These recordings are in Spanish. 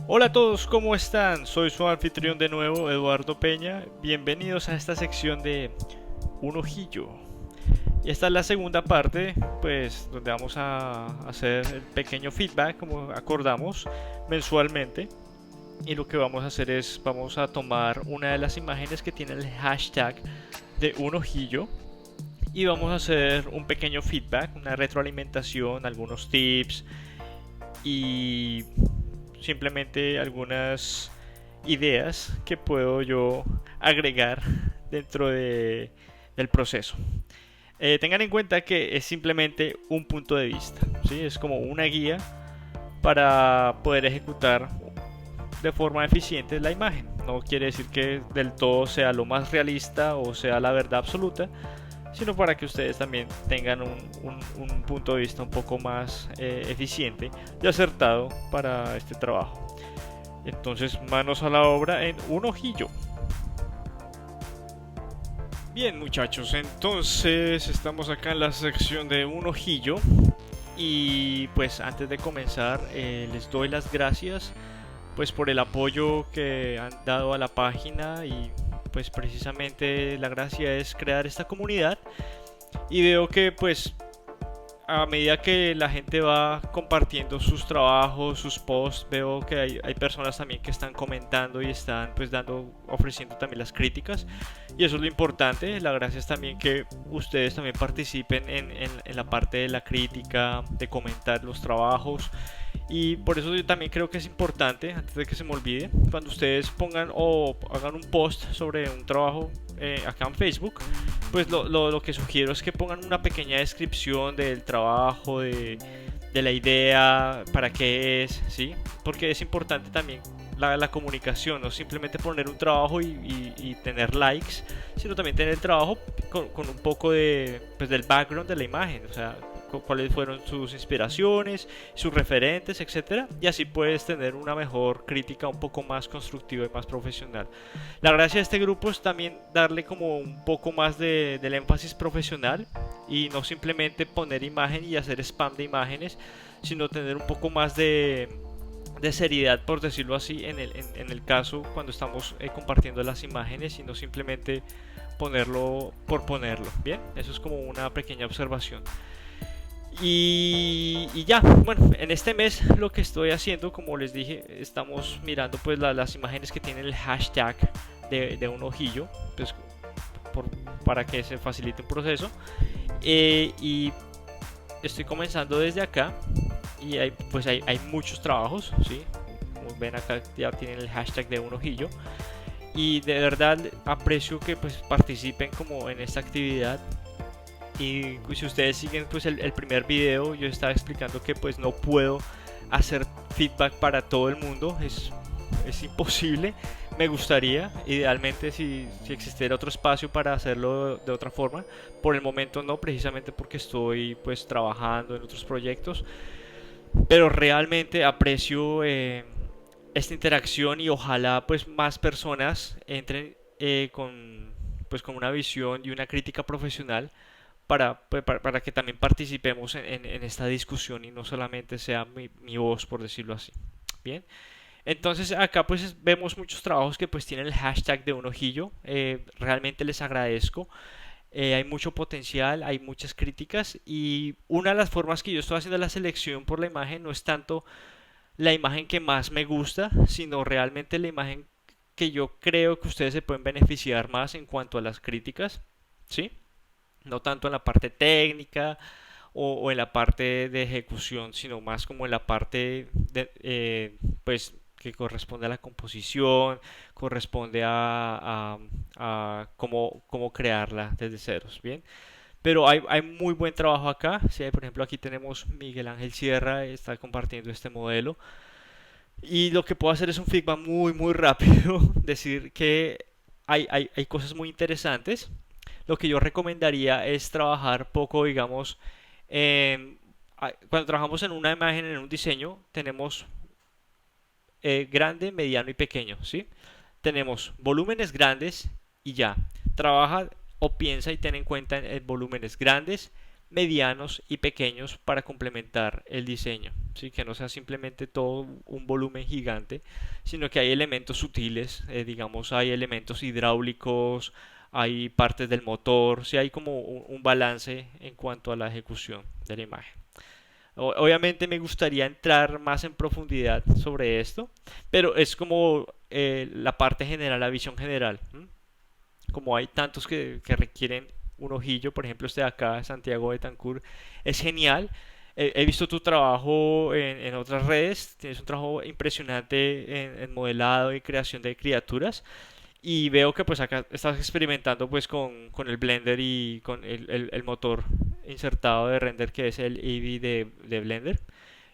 Hola a todos, ¿cómo están? Soy su anfitrión de nuevo, Eduardo Peña. Bienvenidos a esta sección de Un Ojillo. Y esta es la segunda parte, pues, donde vamos a hacer el pequeño feedback, como acordamos, mensualmente. Y lo que vamos a hacer es, vamos a tomar una de las imágenes que tiene el hashtag de Un Ojillo y vamos a hacer un pequeño feedback, una retroalimentación, algunos tips y simplemente algunas ideas que puedo yo agregar dentro del proceso. Tengan en cuenta que es simplemente un punto de vista, ¿sí? Es como una guía para poder ejecutar de forma eficiente la imagen. No quiere decir que del todo sea lo más realista o sea la verdad absoluta, sino para que ustedes también tengan un punto de vista un poco más eficiente y acertado para este trabajo. Entonces, manos a la obra en un ojillo. Bien, muchachos, entonces estamos acá en la sección de un ojillo. Y pues antes de comenzar, les doy las gracias pues por el apoyo que han dado a la página y pues precisamente la gracia es crear esta comunidad y veo que pues a medida que la gente va compartiendo sus trabajos, sus posts, veo que hay personas también que están comentando y están pues ofreciendo también las críticas. Y eso es lo importante. La gracia es también que ustedes también participen en la parte de la crítica, de comentar los trabajos. Y por eso yo también creo que es importante, antes de que se me olvide, cuando ustedes pongan o hagan un post sobre un trabajo acá en Facebook, pues lo que sugiero es que pongan una pequeña descripción del trabajo, de la idea, para qué es, ¿sí? Porque es importante también la comunicación, no simplemente poner un trabajo y tener likes, sino también tener el trabajo con un poco pues, del background de la imagen, o sea, cuáles fueron sus inspiraciones, sus referentes, etcétera, y así puedes tener una mejor crítica un poco más constructiva y más profesional. La gracia de este grupo es también darle como un poco más del énfasis profesional y no simplemente poner imagen y hacer spam de imágenes, sino tener un poco más de seriedad, por decirlo así, en el caso cuando estamos compartiendo las imágenes y no simplemente ponerlo por ponerlo. Bien, eso es como una pequeña observación. Y ya, bueno, en este mes lo que estoy haciendo, como les dije, estamos mirando pues las imágenes que tienen el hashtag de un ojillo, pues por, para que se facilite un proceso. Y estoy comenzando desde acá y hay muchos trabajos, ¿sí? Como ven acá ya tienen el hashtag de un ojillo. Y de verdad aprecio que pues participen como en esta actividad. Y si ustedes siguen pues el primer video, yo estaba explicando que pues no puedo hacer feedback para todo el mundo, es imposible. Me gustaría, idealmente, si existiera otro espacio para hacerlo de otra forma. Por el momento no, precisamente porque estoy pues trabajando en otros proyectos. Pero realmente aprecio esta interacción y ojalá pues más personas entren con una visión y una crítica profesional para que también participemos en esta discusión y no solamente sea mi voz, por decirlo así. Bien, entonces acá pues vemos muchos trabajos que pues tienen el hashtag de un ojillo. Realmente les agradezco. Hay mucho potencial, hay muchas críticas y una de las formas que yo estoy haciendo la selección por la imagen no es tanto la imagen que más me gusta, sino realmente la imagen que yo creo que ustedes se pueden beneficiar más en cuanto a las críticas, ¿sí? No tanto en la parte técnica o en la parte de ejecución, sino más como en la parte pues que corresponde a la composición, corresponde a cómo crearla desde ceros, ¿bien? Pero hay muy buen trabajo acá. Sí, por ejemplo, aquí tenemos Miguel Ángel Sierra, está compartiendo este modelo. Y lo que puedo hacer es un feedback muy rápido, decir que hay cosas muy interesantes. Lo que yo recomendaría es trabajar poco, digamos, cuando trabajamos en una imagen, en un diseño, tenemos grande, mediano y pequeño, ¿sí? Tenemos volúmenes grandes y ya. Trabaja o piensa y ten en cuenta en volúmenes grandes, medianos y pequeños para complementar el diseño, ¿sí? Que no sea simplemente todo un volumen gigante, sino que hay elementos sutiles, digamos, hay elementos hidráulicos, hay partes del motor, sí hay como un balance en cuanto a la ejecución de la imagen. Obviamente me gustaría entrar más en profundidad sobre esto, pero es como la parte general, la visión general. ¿M? Como hay tantos que requieren un ojillo, por ejemplo este de acá, Santiago Betancourt, es genial. He visto tu trabajo en otras redes, tienes un trabajo impresionante en modelado y creación de criaturas. Y veo que pues acá estás experimentando pues con el Blender y con el motor insertado de render que es el Eevee de Blender.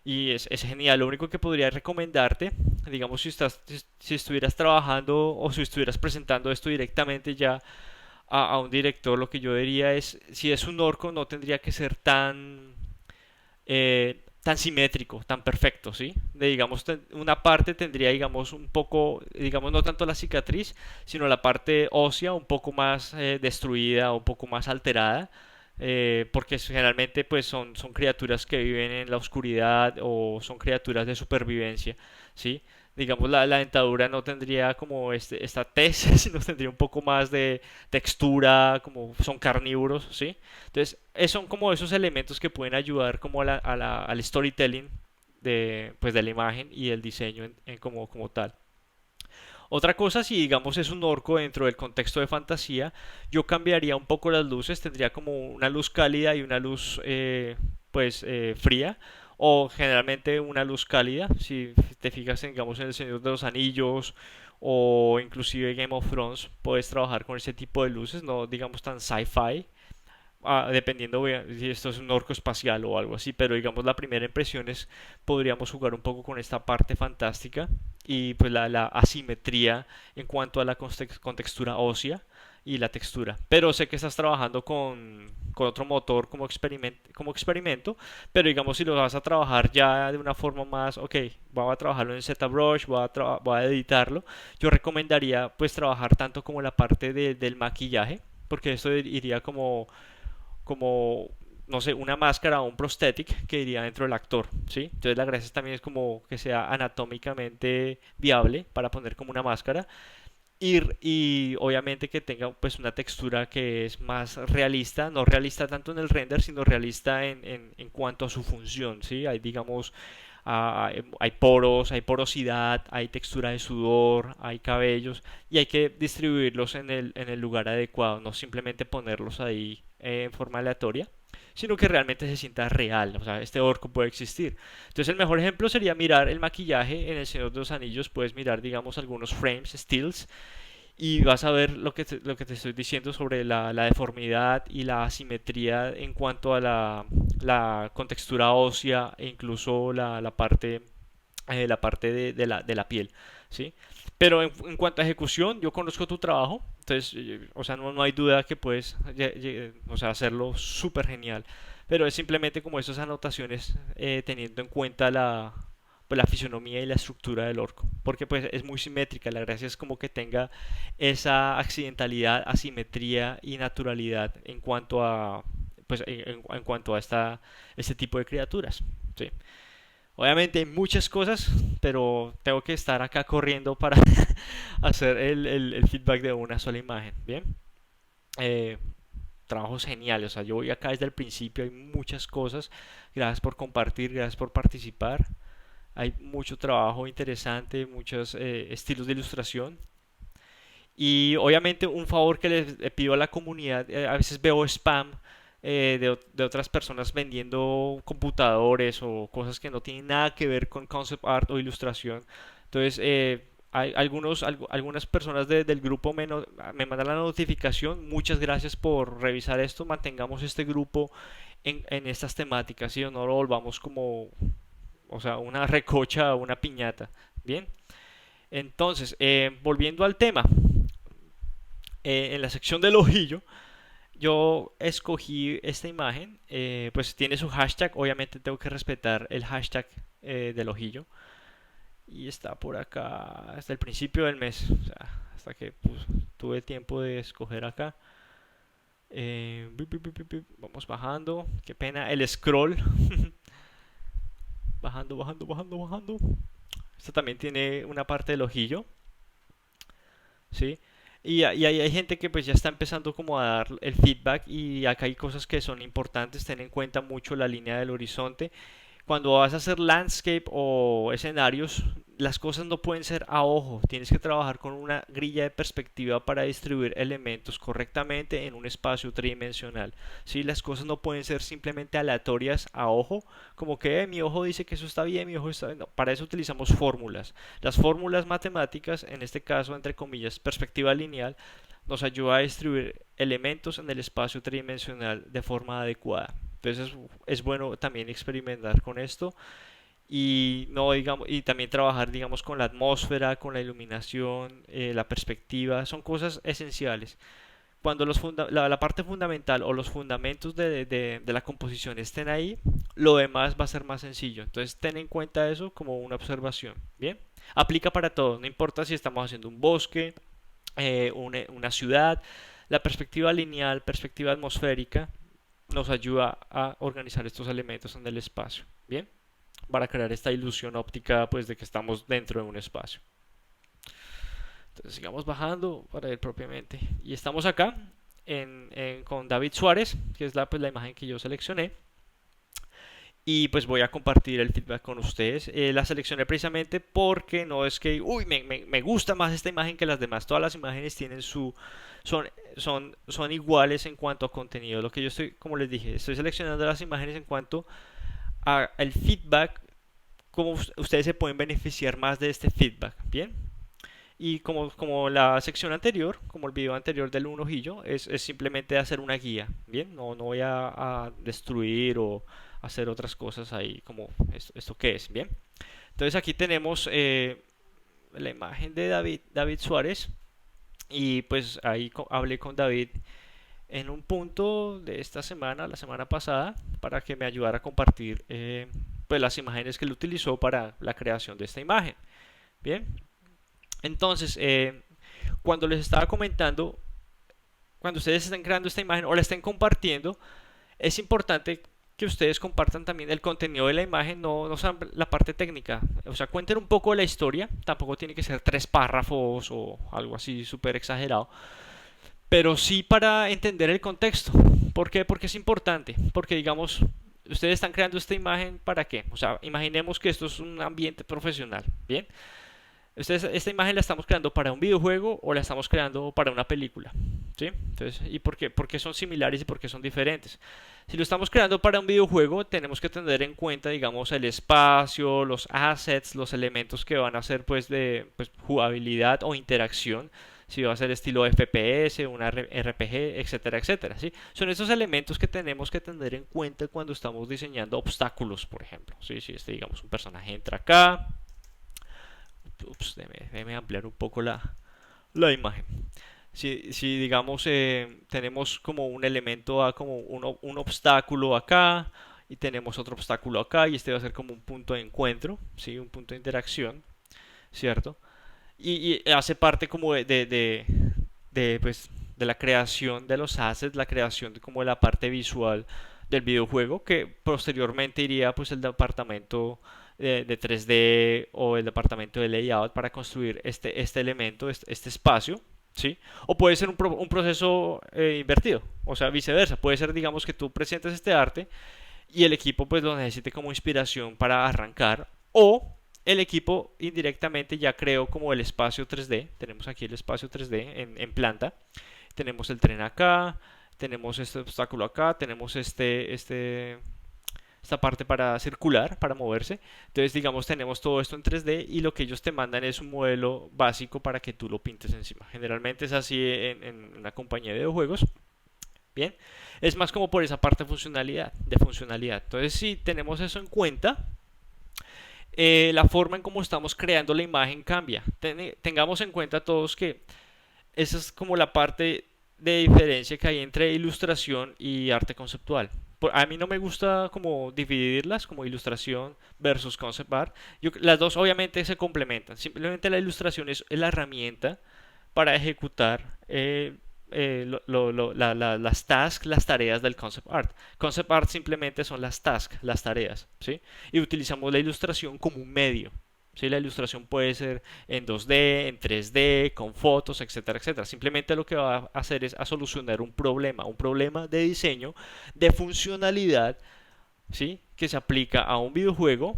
Y es genial. Lo único que podría recomendarte, digamos, si estuvieras trabajando o si estuvieras presentando esto directamente ya a un director, lo que yo diría es, si es un orco, no tendría que ser tan simétrico, tan perfecto, ¿sí? De, digamos, una parte tendría, digamos, un poco, digamos, no tanto la cicatriz, sino la parte ósea un poco más destruida, un poco más alterada, porque generalmente pues son criaturas que viven en la oscuridad o son criaturas de supervivencia, ¿sí? Digamos, la dentadura no tendría como esta tez, sino tendría un poco más de textura, como son carnívoros, ¿sí? Entonces, son como esos elementos que pueden ayudar como al storytelling pues, de la imagen y el diseño como tal. Otra cosa, si digamos es un orco dentro del contexto de fantasía, yo cambiaría un poco las luces, tendría como una luz cálida y una luz pues fría, o generalmente una luz cálida, si te fijas digamos en El Señor de los Anillos o inclusive Game of Thrones, puedes trabajar con ese tipo de luces, no digamos tan sci-fi, dependiendo si esto es un orco espacial o algo así, pero digamos la primera impresión es podríamos jugar un poco con esta parte fantástica y pues la asimetría en cuanto a la contextura ósea y la textura. Pero sé que estás trabajando con otro motor como experimento, pero digamos si lo vas a trabajar ya de una forma más, ok, voy a trabajarlo en ZBrush, voy a editarlo, yo recomendaría pues trabajar tanto como la parte del maquillaje, porque esto iría como no sé, una máscara o un prosthetic que iría dentro del actor, ¿sí? Entonces la gracia también es como que sea anatómicamente viable para poner como una máscara y obviamente que tenga pues una textura que es más realista, no realista tanto en el render, sino realista en cuanto a su función, ¿sí? Hay digamos, hay poros, hay porosidad, hay textura de sudor, hay cabellos y hay que distribuirlos en el lugar adecuado, no simplemente ponerlos ahí en forma aleatoria, sino que realmente se sienta real, o sea, este orco puede existir. Entonces el mejor ejemplo sería mirar el maquillaje en El Señor de los Anillos, puedes mirar digamos algunos frames, stills, y vas a ver lo que te estoy diciendo sobre la deformidad y la asimetría en cuanto a la contextura ósea e incluso la parte de la piel, ¿sí? Pero en cuanto a ejecución, yo conozco tu trabajo, entonces, o sea, no hay duda que puedes, o sea, hacerlo súper genial. Pero es simplemente como esas anotaciones teniendo en cuenta pues, la fisionomía y la estructura del orco. Porque pues es muy simétrica, la gracia es como que tenga esa accidentalidad, asimetría y naturalidad en cuanto a, pues, en cuanto a este tipo de criaturas, ¿sí? Obviamente hay muchas cosas, pero tengo que estar acá corriendo para hacer el feedback de una sola imagen. Bien, eh, trabajos geniales. O sea, yo voy acá desde el principio, hay muchas cosas. Gracias por compartir, gracias por participar. Hay mucho trabajo interesante, muchos estilos de ilustración. Y obviamente un favor que le pido a la comunidad, a veces veo spam de otras personas vendiendo computadores o cosas que no tienen nada que ver con concept art o ilustración. Entonces, hay algunas personas del grupo me mandan la notificación. Muchas gracias por revisar esto. Mantengamos este grupo en estas temáticas y no lo volvamos como, o sea, una recocha o una piñata. Bien, entonces, volviendo al tema en la sección del ojillo, yo escogí esta imagen, pues tiene su hashtag, obviamente tengo que respetar el hashtag del ojillo. Y está por acá hasta el principio del mes, o sea, hasta que pues, tuve tiempo de escoger acá. Vamos bajando, qué pena, el scroll bajando, bajando, bajando, bajando. Esta también tiene una parte del ojillo, ¿sí? Y hay gente que pues ya está empezando como a dar el feedback y acá hay cosas que son importantes, ten en cuenta mucho la línea del horizonte. Cuando vas a hacer landscape o escenarios, las cosas no pueden ser a ojo. Tienes que trabajar con una grilla de perspectiva para distribuir elementos correctamente en un espacio tridimensional. ¿Sí? Las cosas no pueden ser simplemente aleatorias a ojo, como que mi ojo dice que eso está bien, mi ojo está bien. No, para eso utilizamos fórmulas. Las fórmulas matemáticas, en este caso, entre comillas, perspectiva lineal, nos ayuda a distribuir elementos en el espacio tridimensional de forma adecuada. Entonces es bueno también experimentar con esto y no digamos y también trabajar digamos con la atmósfera, con la iluminación, la perspectiva, son cosas esenciales. Cuando la parte fundamental o los fundamentos de la composición estén ahí, lo demás va a ser más sencillo. Entonces ten en cuenta eso como una observación. Bien, aplica para todo, no importa si estamos haciendo un bosque, una ciudad. La perspectiva lineal, perspectiva atmosférica, nos ayuda a organizar estos elementos en el espacio. Bien, para crear esta ilusión óptica pues de que estamos dentro de un espacio. Entonces sigamos bajando para ir propiamente. Y estamos acá con David Suárez, que es pues, la imagen que yo seleccioné. Y pues voy a compartir el feedback con ustedes. La seleccioné precisamente porque no es que, uy, me gusta más esta imagen que las demás. Todas las imágenes tienen son iguales en cuanto a contenido. Lo que yo estoy, como les dije, estoy seleccionando las imágenes en cuanto a el feedback, cómo ustedes se pueden beneficiar más de este feedback. Bien. Y como la sección anterior, como el video anterior del un ojillo, es simplemente hacer una guía. Bien, no voy a destruir o hacer otras cosas ahí como esto que es. Bien, entonces aquí tenemos la imagen de David Suárez. Y pues ahí hablé con David en un punto de esta semana, la semana pasada, para que me ayudara a compartir pues las imágenes que él utilizó para la creación de esta imagen. Bien, entonces cuando les estaba comentando, cuando ustedes estén creando esta imagen o la estén compartiendo, es importante que ustedes compartan también el contenido de la imagen, no la parte técnica. O sea, cuenten un poco de la historia, tampoco tiene que ser 3 párrafos o algo así súper exagerado, pero sí para entender el contexto. ¿Por qué? Porque es importante, porque digamos, ustedes están creando esta imagen ¿para qué? O sea, imaginemos que esto es un ambiente profesional, ¿bien? Esta imagen la estamos creando para un videojuego o la estamos creando para una película. ¿Sí? Entonces, ¿y por qué? ¿Por qué son similares y por qué son diferentes? Si lo estamos creando para un videojuego, tenemos que tener en cuenta, digamos, el espacio, los assets, los elementos que van a ser pues de pues, jugabilidad o interacción. Si va a ser estilo FPS, una RPG, etcétera, etcétera. ¿Sí? Son esos elementos que tenemos que tener en cuenta cuando estamos diseñando obstáculos, por ejemplo. ¿Sí? Si digamos, un personaje entra acá. Ups, déjeme ampliar un poco la imagen. Si digamos tenemos como un elemento como un obstáculo acá y tenemos otro obstáculo acá y este va a ser como un punto de encuentro, ¿sí? Un punto de interacción, ¿cierto? Y hace parte como pues, de la creación de los assets, la creación de como de la parte visual del videojuego que posteriormente iría pues el departamento de 3D o el departamento de layout para construir este elemento, este espacio, ¿sí? O puede ser un proceso invertido, o sea, viceversa. Puede ser, digamos, que tú presentes este arte y el equipo pues lo necesite como inspiración para arrancar, o el equipo indirectamente ya creó como el espacio 3D. Tenemos aquí el espacio 3D en planta. Tenemos el tren acá, tenemos este obstáculo acá, tenemos esta parte para circular, para moverse. Entonces, digamos, tenemos todo esto en 3D y lo que ellos te mandan es un modelo básico para que tú lo pintes encima. Generalmente es así en una compañía de videojuegos. Bien, es más como por esa parte de funcionalidad. Entonces, si tenemos eso en cuenta, la forma en cómo estamos creando la imagen cambia. Tengamos en cuenta todos que esa es como la parte de diferencia que hay entre ilustración y arte conceptual. A mí no me gusta como dividirlas como ilustración versus concept art. Las dos obviamente se complementan. Simplemente la ilustración es la herramienta para ejecutar las tasks, las tareas del concept art. Concept art simplemente son las tasks, las tareas, ¿sí? Y utilizamos la ilustración como un medio. ¿Sí? La ilustración puede ser en 2D, en 3D, con fotos, etcétera, etcétera. Simplemente lo que va a hacer es a solucionar un problema de diseño, de funcionalidad, ¿sí? Que se aplica a un videojuego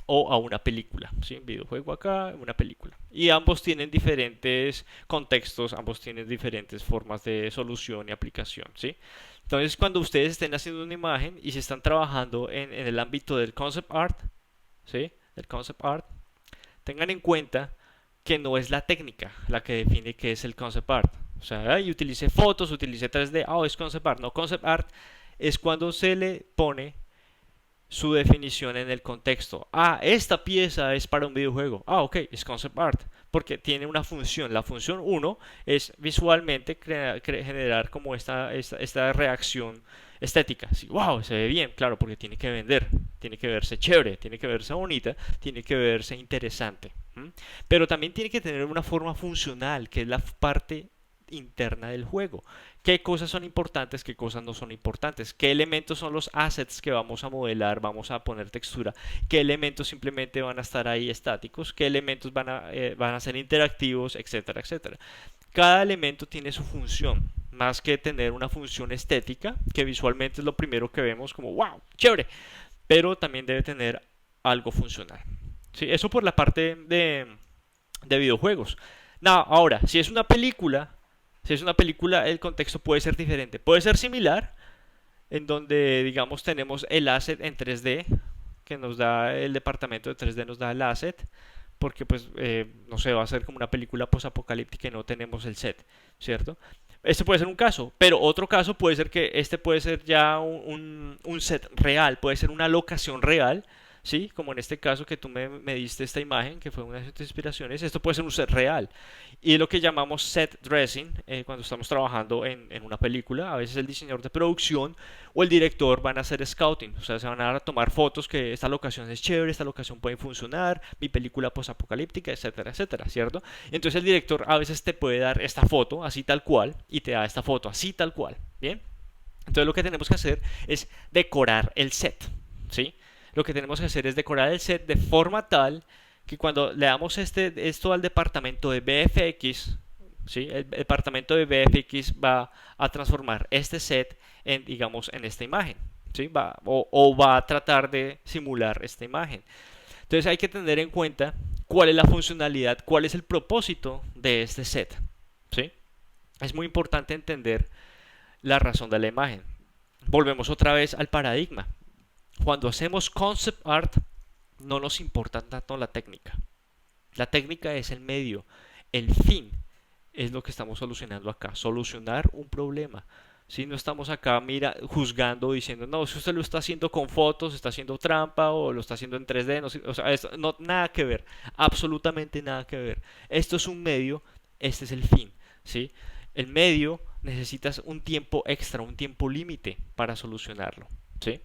o a una película, ¿sí? Un videojuego acá, una película. Y ambos tienen diferentes contextos, ambos tienen diferentes formas de solución y aplicación, ¿sí? Entonces, cuando ustedes estén haciendo una imagen y se están trabajando en el ámbito del concept art, ¿sí? Del concept art, tengan en cuenta que no es la técnica la que define qué es el concept art. O sea, y utilicé fotos, utilicé 3D, es concept art. No, concept art es cuando se le pone su definición en el contexto. Esta pieza es para un videojuego. Ok, es concept art. Porque tiene una función. La función uno es visualmente generar como esta reacción estética. Sí, wow, se ve bien, claro, porque tiene que vender. Tiene que verse chévere, tiene que verse bonita, tiene que verse interesante. Pero también tiene que tener una forma funcional, que es la parte interna del juego. ¿Qué cosas son importantes? ¿Qué cosas no son importantes? ¿Qué elementos son los assets que vamos a modelar? Vamos a poner textura. ¿Qué elementos simplemente van a estar ahí estáticos? ¿Qué elementos van a ser interactivos? Etcétera, etcétera. Cada elemento tiene su función, más que tener una función estética, que visualmente es lo primero que vemos como, wow, chévere, pero también debe tener algo funcional. ¿Sí? Eso por la parte de videojuegos. Ahora, si es una película, el contexto puede ser diferente. Puede ser similar, en donde, digamos, tenemos el asset en 3D, que nos da el departamento de 3D, nos da el asset, porque, pues, no sé, va a ser como una película posapocalíptica y no tenemos el set, ¿cierto? Este puede ser un caso, pero otro caso puede ser que este puede ser ya un set real, puede ser una locación real, ¿sí? Como en este caso que tú me diste esta imagen, que fue una de tus inspiraciones, esto puede ser un set real. Y es lo que llamamos set dressing, cuando estamos trabajando en una película. A veces el diseñador de producción o el director van a hacer scouting, o sea, se van a tomar fotos que esta locación es chévere, esta locación puede funcionar, mi película posapocalíptica, etcétera, etcétera, ¿cierto? Entonces el director a veces te puede dar esta foto así tal cual y te da esta foto así tal cual, ¿bien? Entonces lo que tenemos que hacer es decorar el set, ¿sí? Lo que tenemos que hacer es decorar el set de forma tal que cuando le damos esto al departamento de VFX, ¿sí? El departamento de VFX va a transformar este set en, digamos, en esta imagen, ¿sí? O va a tratar de simular esta imagen. Entonces hay que tener en cuenta cuál es la funcionalidad, cuál es el propósito de este set, ¿sí? Es muy importante entender la razón de la imagen. Volvemos otra vez al paradigma. Cuando hacemos concept art, no nos importa tanto la técnica. La técnica es el medio. El fin es lo que estamos solucionando acá. Solucionar un problema. Si no estamos acá juzgando, diciendo, no, si usted lo está haciendo con fotos, está haciendo trampa o lo está haciendo en 3D, no, o sea, nada que ver, absolutamente nada que ver. Esto es un medio, este es el fin, ¿sí? El medio necesitas un tiempo extra, un tiempo límite para solucionarlo, ¿sí?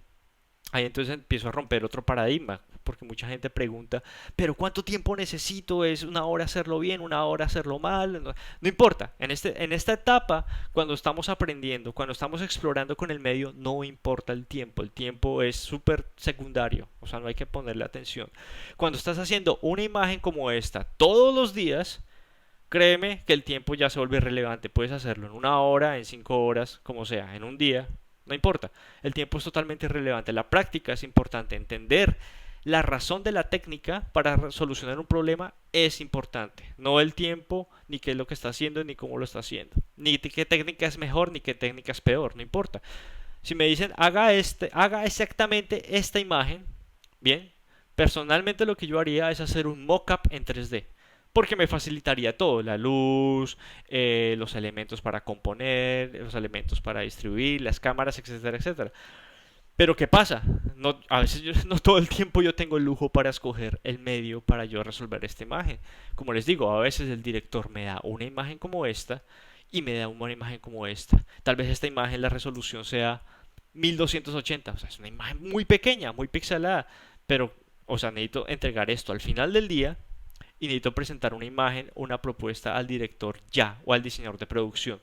Ahí entonces empiezo a romper otro paradigma, porque mucha gente pregunta, pero ¿cuánto tiempo necesito? ¿Es una hora hacerlo bien, una hora hacerlo mal? No importa, en esta etapa, cuando estamos aprendiendo, cuando estamos explorando con el medio, no importa el tiempo es súper secundario, o sea, no hay que ponerle atención. Cuando estás haciendo una imagen como esta todos los días, créeme que el tiempo ya se vuelve relevante. Puedes hacerlo en una hora, en 5 horas, como sea, en un día. No importa. El tiempo es totalmente irrelevante. La práctica es importante. Entender la razón de la técnica para solucionar un problema es importante. No el tiempo, ni qué es lo que está haciendo, ni cómo lo está haciendo. Ni qué técnica es mejor, ni qué técnica es peor. No importa. Si me dicen haga exactamente esta imagen, bien. Personalmente lo que yo haría es hacer un mockup en 3D porque me facilitaría todo, la luz, los elementos para componer, los elementos para distribuir, las cámaras, etcétera, etcétera. Pero ¿qué pasa? A veces no todo el tiempo yo tengo el lujo para escoger el medio para yo resolver esta imagen. Como les digo, a veces el director me da una imagen como esta y me da una imagen como esta. Tal vez esta imagen, la resolución sea 1280, o sea, es una imagen muy pequeña, muy pixelada, pero, o sea, necesito entregar esto al final del día y necesito presentar una imagen, una propuesta al director ya o al diseñador de producción.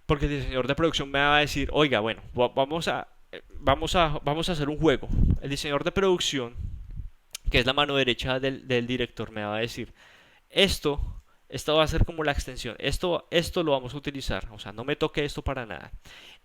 Porque el diseñador de producción me va a decir, oiga, bueno, vamos a hacer un juego. El diseñador de producción, que es la mano derecha del director, me va a decir, esto va a ser como la extensión, esto lo vamos a utilizar, o sea, no me toque esto para nada.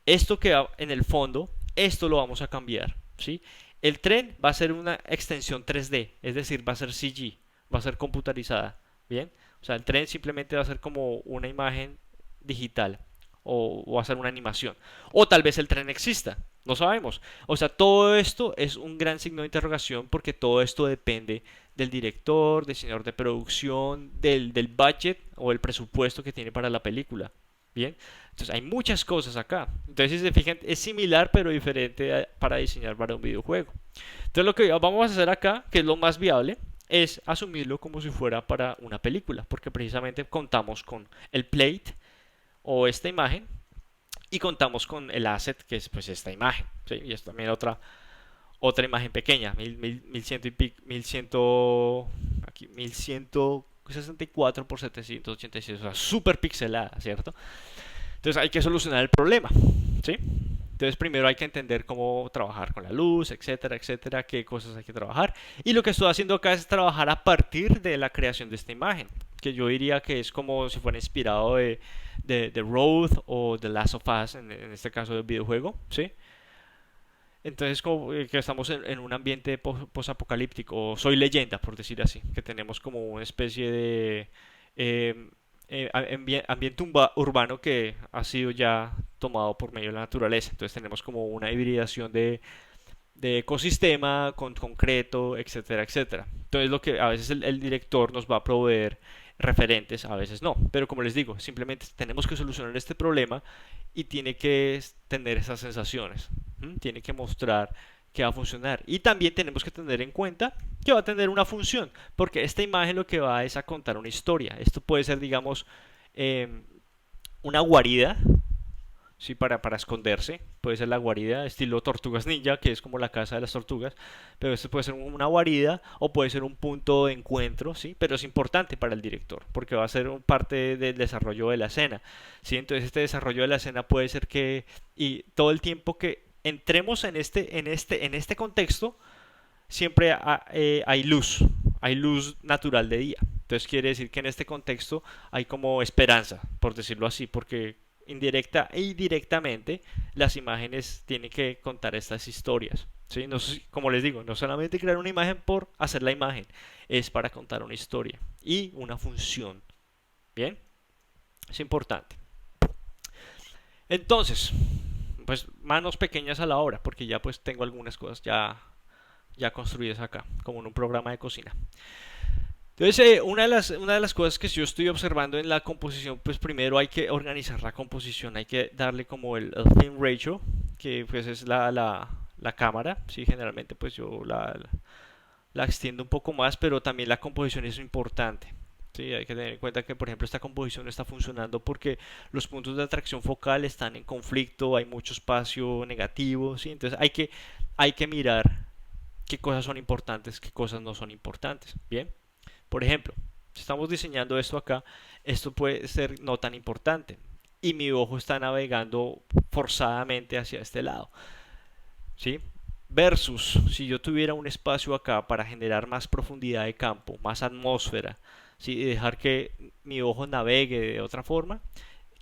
Esto que va en el fondo, esto lo vamos a cambiar, ¿sí? El tren va a ser una extensión 3D, es decir, va a ser CG, va a ser computarizada, ¿bien? O sea, el tren simplemente va a ser como una imagen digital o va a ser una animación. O tal vez el tren exista, no sabemos. O sea, todo esto es un gran signo de interrogación porque todo esto depende del director, del diseñador de producción, del budget o el presupuesto que tiene para la película. Bien, entonces hay muchas cosas acá. Entonces, si se fijan, es similar pero diferente para diseñar para un videojuego. Entonces, lo que vamos a hacer acá, que es lo más viable, es asumirlo como si fuera para una película, porque precisamente contamos con el plate o esta imagen y contamos con el asset que es pues esta imagen, ¿sí? Y es también otra imagen pequeña, 1100 y pico, 1100, aquí 1164 por 786, o sea, súper pixelada, ¿cierto? Entonces hay que solucionar el problema, ¿sí? Entonces primero hay que entender cómo trabajar con la luz, etcétera, etcétera, qué cosas hay que trabajar. Y lo que estoy haciendo acá es trabajar a partir de la creación de esta imagen, que yo diría que es como si fuera inspirado de Road o The Last of Us, en este caso del videojuego, ¿sí? Entonces, como que estamos en un ambiente posapocalíptico, o soy leyenda, por decir así, que tenemos como una especie de eh, ambiente urbano que ha sido ya tomado por medio de la naturaleza. Entonces tenemos como una hibridación de ecosistema con concreto, etcétera, etcétera. Entonces lo que a veces el director nos va a proveer referentes, a veces no. Pero como les digo, simplemente tenemos que solucionar este problema y tiene que tener esas sensaciones. Tiene que mostrar que va a funcionar. Y también tenemos que tener en cuenta que va a tener una función, porque esta imagen lo que va es a contar una historia. Esto puede ser, digamos, eh, una guarida, sí, para esconderse. Puede ser la guarida estilo Tortugas Ninja, que es como la casa de las tortugas. Pero esto puede ser una guarida o puede ser un punto de encuentro, ¿sí? Pero es importante para el director, porque va a ser parte del desarrollo de la escena, ¿sí? Entonces este desarrollo de la escena puede ser que, y todo el tiempo que entremos en este contexto, siempre hay luz natural de día. Entonces quiere decir que en este contexto hay como esperanza, por decirlo así, porque indirecta e indirectamente las imágenes tienen que contar estas historias. ¿Sí? No, como les digo, no solamente crear una imagen por hacer la imagen, es para contar una historia y una función. Bien, es importante. Entonces, pues manos pequeñas a la obra, porque ya pues tengo algunas cosas ya construidas acá, como en un programa de cocina. Entonces, una de las cosas que yo estoy observando en la composición, pues primero hay que organizar la composición, hay que darle como el theme ratio, que pues es la cámara, sí, generalmente pues yo la extiendo un poco más, pero también la composición es importante. Sí, hay que tener en cuenta que, por ejemplo, esta composición no está funcionando porque los puntos de atracción focal están en conflicto, hay mucho espacio negativo, ¿sí? Entonces hay que mirar qué cosas son importantes, qué cosas no son importantes. Bien, por ejemplo, si estamos diseñando esto acá, esto puede ser no tan importante y mi ojo está navegando forzadamente hacia este lado, ¿sí? Versus si yo tuviera un espacio acá para generar más profundidad de campo, más atmósfera, ¿sí? Y dejar que mi ojo navegue de otra forma,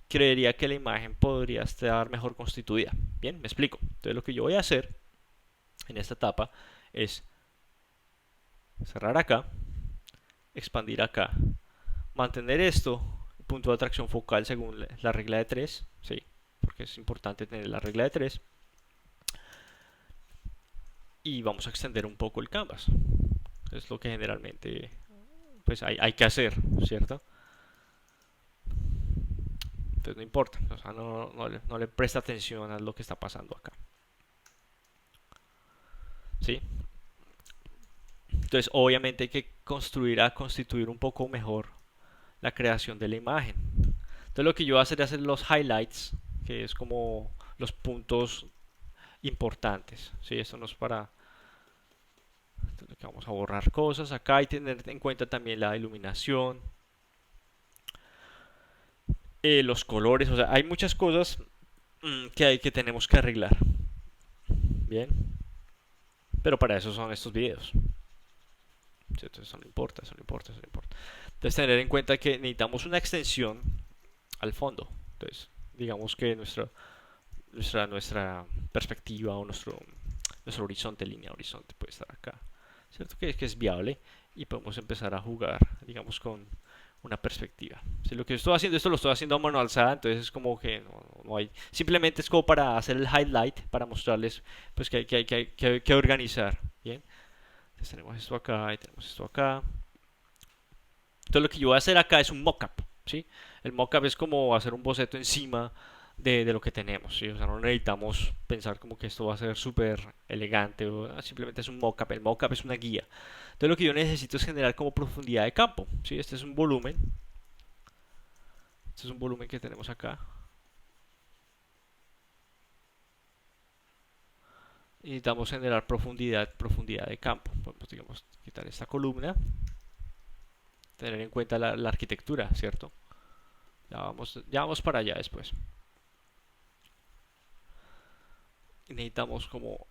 creería que la imagen podría estar mejor constituida. Bien, me explico. Entonces lo que yo voy a hacer en esta etapa es cerrar acá, expandir acá, mantener esto, punto de atracción focal según la regla de 3, ¿sí? Porque es importante tener la regla de 3. Y vamos a extender un poco el canvas. Es lo que generalmente pues hay que hacer, ¿cierto? Entonces no importa, o sea, no le presta atención a lo que está pasando acá. ¿Sí? Entonces obviamente hay que constituir un poco mejor la creación de la imagen. Entonces lo que yo voy a hacer es hacer los highlights, que es como los puntos importantes. ¿Sí? Esto no es para... que vamos a borrar cosas acá y tener en cuenta también la iluminación, los colores, o sea, hay muchas cosas que tenemos que arreglar. Bien, pero para eso son estos videos. ¿Sí? Entonces eso no importa, eso no importa, eso no importa. Entonces tener en cuenta que necesitamos una extensión al fondo. Entonces, digamos que nuestra perspectiva o nuestro horizonte, línea horizonte puede estar acá. ¿Cierto? Que es viable y podemos empezar a jugar, digamos, con una perspectiva. Si lo que estoy haciendo, esto lo estoy haciendo a mano alzada, entonces es como que no hay. Simplemente es como para hacer el highlight, para mostrarles pues que organizar. Bien. Entonces tenemos esto acá y tenemos esto acá. Entonces lo que yo voy a hacer acá es un mockup, ¿sí? El mockup es como hacer un boceto encima de lo que tenemos, ¿sí? O sea, no necesitamos pensar como que esto va a ser súper elegante o simplemente es un mockup. El mockup es una guía. Entonces lo que yo necesito es generar como profundidad de campo, ¿sí? Este es un volumen. Este es un volumen que tenemos acá. Y necesitamos generar profundidad de campo. Podemos, digamos, quitar esta columna. Tener en cuenta la arquitectura, ¿cierto? Ya vamos para allá después. Y necesitamos como...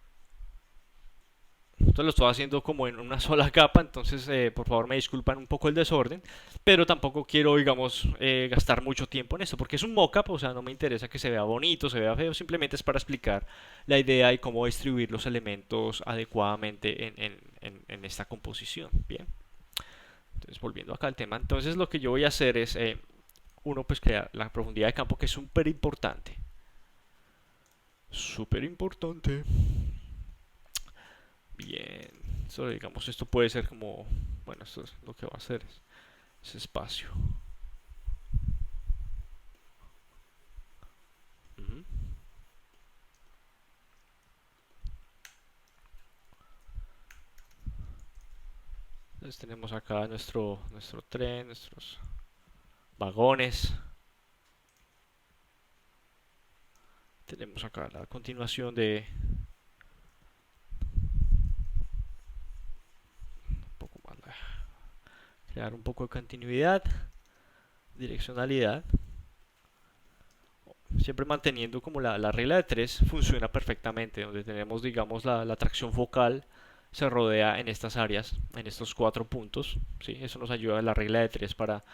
Entonces lo estoy haciendo como en una sola capa, entonces por favor me disculpan un poco el desorden, pero tampoco quiero, digamos, gastar mucho tiempo en esto, porque es un mockup, o sea, no me interesa que se vea bonito, se vea feo, simplemente es para explicar la idea y cómo distribuir los elementos adecuadamente en esta composición. Bien, entonces volviendo acá al tema, entonces lo que yo voy a hacer es, uno, pues crear la profundidad de campo, que es súper importante. Súper importante. Bien, so, digamos, esto puede ser como, bueno, esto es lo que va a hacer es espacio. Ujú. Entonces tenemos acá nuestro tren, nuestros vagones. Tenemos acá la continuación de un poco más, crear un poco de continuidad, direccionalidad. Siempre manteniendo como la regla de 3 funciona perfectamente, donde tenemos, digamos, la tracción focal se rodea en estas áreas, en estos 4 puntos. ¿Sí? Eso nos ayuda a la regla de 3 para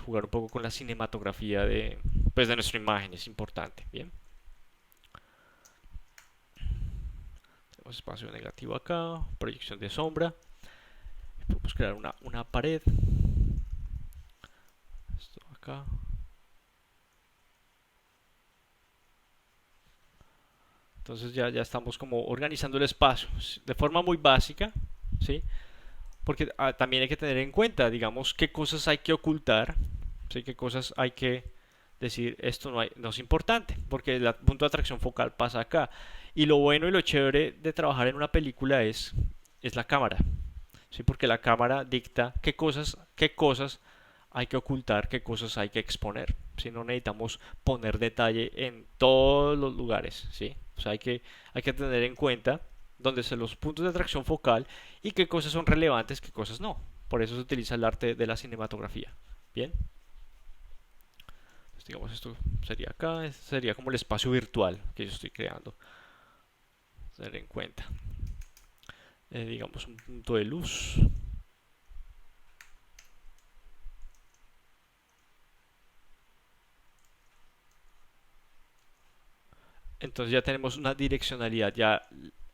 jugar un poco con la cinematografía pues, de nuestra imagen, es importante. Bien, tenemos espacio negativo acá, proyección de sombra. Podemos crear una pared. Esto acá. Entonces ya estamos como organizando el espacio de forma muy básica, ¿sí? Porque también hay que tener en cuenta, digamos, qué cosas hay que ocultar, ¿sí? Qué cosas hay que decir, esto no es importante, porque el punto de atracción focal pasa acá. Y lo bueno y lo chévere de trabajar en una película es la cámara, ¿sí? Porque la cámara dicta qué cosas hay que ocultar, qué cosas hay que exponer. Si no necesitamos poner detalle en todos los lugares, ¿sí? O sea, hay que tener en cuenta dónde son los puntos de atracción focal y qué cosas son relevantes, qué cosas no. Por eso se utiliza el arte de la cinematografía. Bien, pues digamos esto sería acá, este sería como el espacio virtual que yo estoy creando. Tener en cuenta, digamos, un punto de luz. Entonces ya tenemos una direccionalidad, ya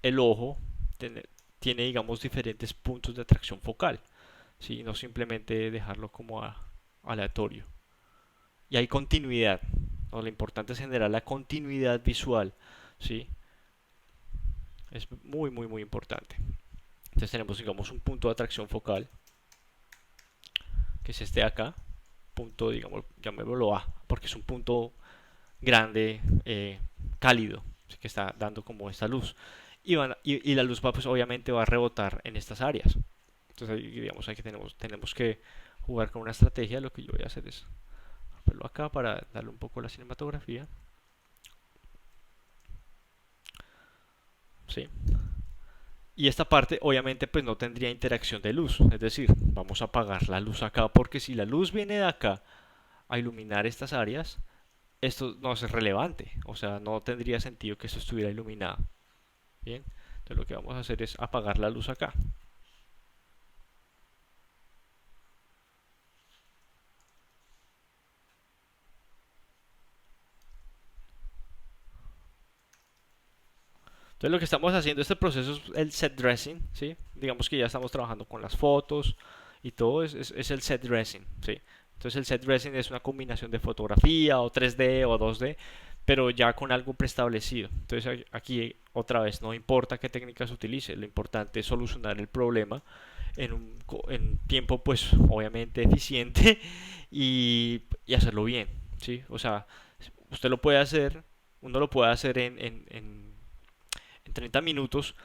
el ojo tiene, digamos, diferentes puntos de atracción focal, ¿sí? No simplemente dejarlo como aleatorio. Y hay continuidad, ¿no? Lo importante es generar la continuidad visual, ¿sí? Es muy, muy, muy importante. Entonces tenemos, digamos, un punto de atracción focal, que es este de acá, punto, digamos, llamémoslo A, porque es un punto grande, cálido, que está dando como esta luz. Y la luz va, pues obviamente va a rebotar en estas áreas. Entonces, digamos, ahí que tenemos que jugar con una estrategia. Lo que yo voy a hacer es verlo acá para darle un poco la cinematografía. ¿Sí? Y esta parte obviamente pues no tendría interacción de luz, es decir, vamos a apagar la luz acá porque si la luz viene de acá a iluminar estas áreas, esto no es relevante, o sea, no tendría sentido que esto estuviera iluminado. Bien, entonces lo que vamos a hacer es apagar la luz acá. Entonces lo que estamos haciendo este proceso es el set dressing, ¿sí? Digamos que ya estamos trabajando con las fotos y todo es el set dressing, ¿sí? Entonces el set dressing es una combinación de fotografía o 3D o 2D, pero ya con algo preestablecido. Entonces aquí otra vez no importa qué técnica se utilice, lo importante es solucionar el problema en un tiempo pues obviamente eficiente y hacerlo bien, ¿sí? O sea, usted lo puede hacer, uno lo puede hacer en 30 minutos,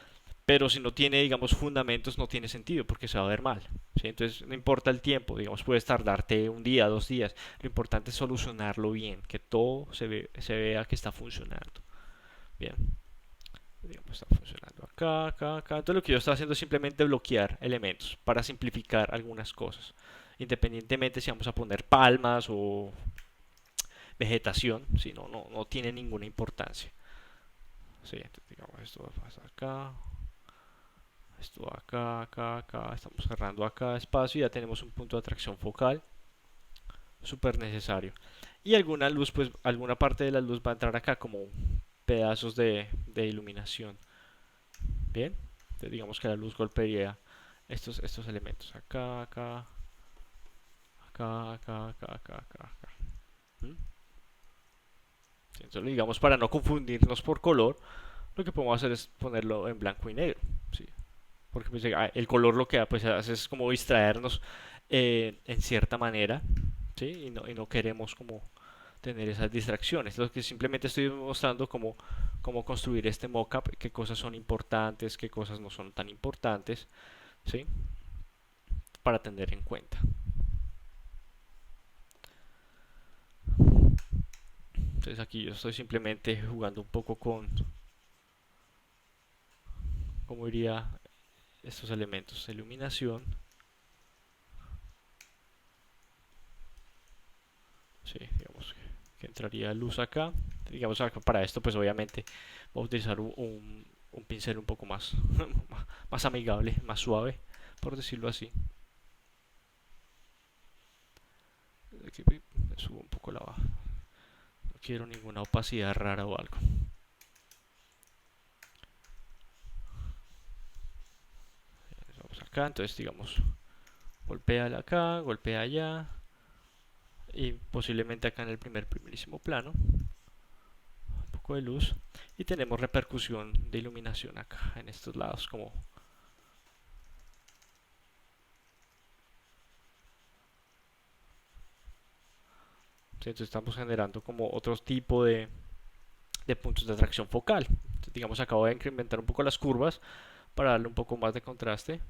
pero si no tiene, digamos, fundamentos, no tiene sentido porque se va a ver mal. ¿Sí? Entonces, no importa el tiempo, digamos, puedes tardarte un día, 2 días. Lo importante es solucionarlo bien, que todo se vea que está funcionando. Bien, digamos, está funcionando acá, acá, acá. Entonces, lo que yo estoy haciendo es simplemente bloquear elementos para simplificar algunas cosas. Independientemente si vamos a poner palmas o vegetación, si no, no tiene ninguna importancia. Sí, entonces, digamos, esto va a pasar acá, esto acá, acá, acá, estamos cerrando acá espacio y ya tenemos un punto de atracción focal súper necesario. Y alguna luz, pues alguna parte de la luz va a entrar acá como pedazos de iluminación. Bien, entonces digamos que la luz golpearía estos elementos acá, acá, acá, acá, acá, acá, acá, acá. ¿Mm? Sí, entonces digamos para no confundirnos por color, lo que podemos hacer es ponerlo en blanco y negro. ¿Sí? Porque pues, el color lo que da, pues hace es como distraernos en cierta manera, ¿sí? Y no queremos como tener esas distracciones. Lo que simplemente estoy mostrando cómo construir este mockup, qué cosas son importantes, qué cosas no son tan importantes, ¿sí? Para tener en cuenta. Entonces aquí yo estoy simplemente jugando un poco con cómo iría estos elementos de iluminación. Sí, digamos que entraría luz acá. Digamos acá para esto, pues obviamente voy a utilizar un pincel un poco más, más amigable, más suave, por decirlo así. Aquí me subo un poco la baja. No quiero ninguna opacidad rara o algo. Vamos acá, entonces digamos, golpea acá, golpea allá. Y posiblemente acá en el primerísimo plano. Un poco de luz. Y tenemos repercusión de iluminación acá en estos lados como entonces estamos generando como otro tipo de puntos de atracción focal. Entonces, digamos, acabo de incrementar un poco las curvas para darle un poco más de contraste.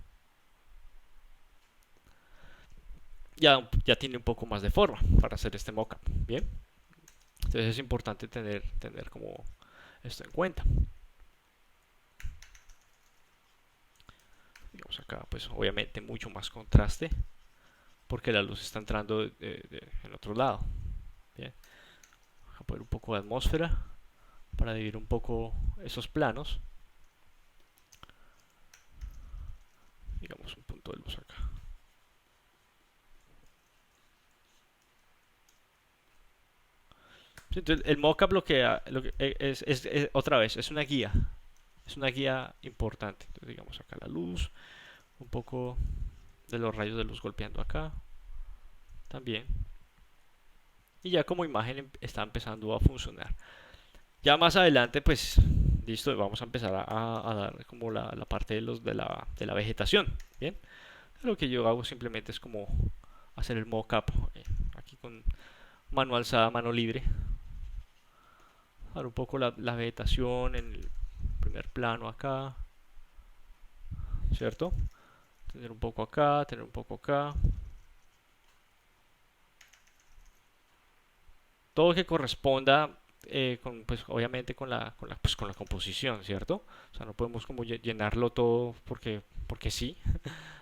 Ya tiene un poco más de forma para hacer este mockup. Bien, entonces es importante tener como esto en cuenta. Digamos acá, pues obviamente mucho más contraste porque la luz está entrando en otro lado. Bien, vamos a poner un poco de atmósfera para dividir un poco esos planos. Digamos un punto de luz acá. Entonces, el mockup lo que es otra vez, es una guía. Es una guía importante. Entonces, digamos acá la luz, un poco de los rayos de luz golpeando acá también. Y ya como imagen está empezando a funcionar. Ya más adelante, pues, listo, vamos a empezar a dar como la parte de la vegetación. Bien, lo que yo hago simplemente es como hacer el mockup aquí con mano alzada, mano libre. Dar un poco la vegetación en el primer plano acá, ¿cierto? Tener un poco acá, tener un poco acá. Todo que corresponda pues obviamente con la composición, ¿cierto? O sea, no podemos como llenarlo todo porque sí.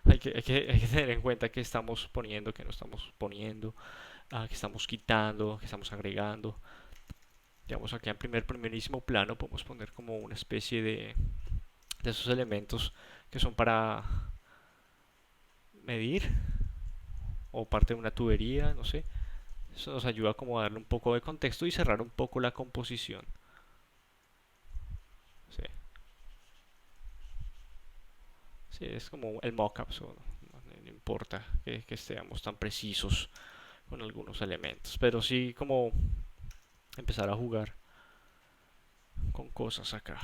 Hay que tener en cuenta que estamos poniendo, que no estamos poniendo, que estamos quitando, que estamos agregando. Digamos, aquí en primerísimo plano podemos poner como una especie de esos elementos que son para medir o parte de una tubería, no sé. Eso nos ayuda como a darle un poco de contexto y cerrar un poco la composición. Sí, sí, es como el mockup, no importa que estemos tan precisos con algunos elementos, pero sí como empezar a jugar con cosas acá.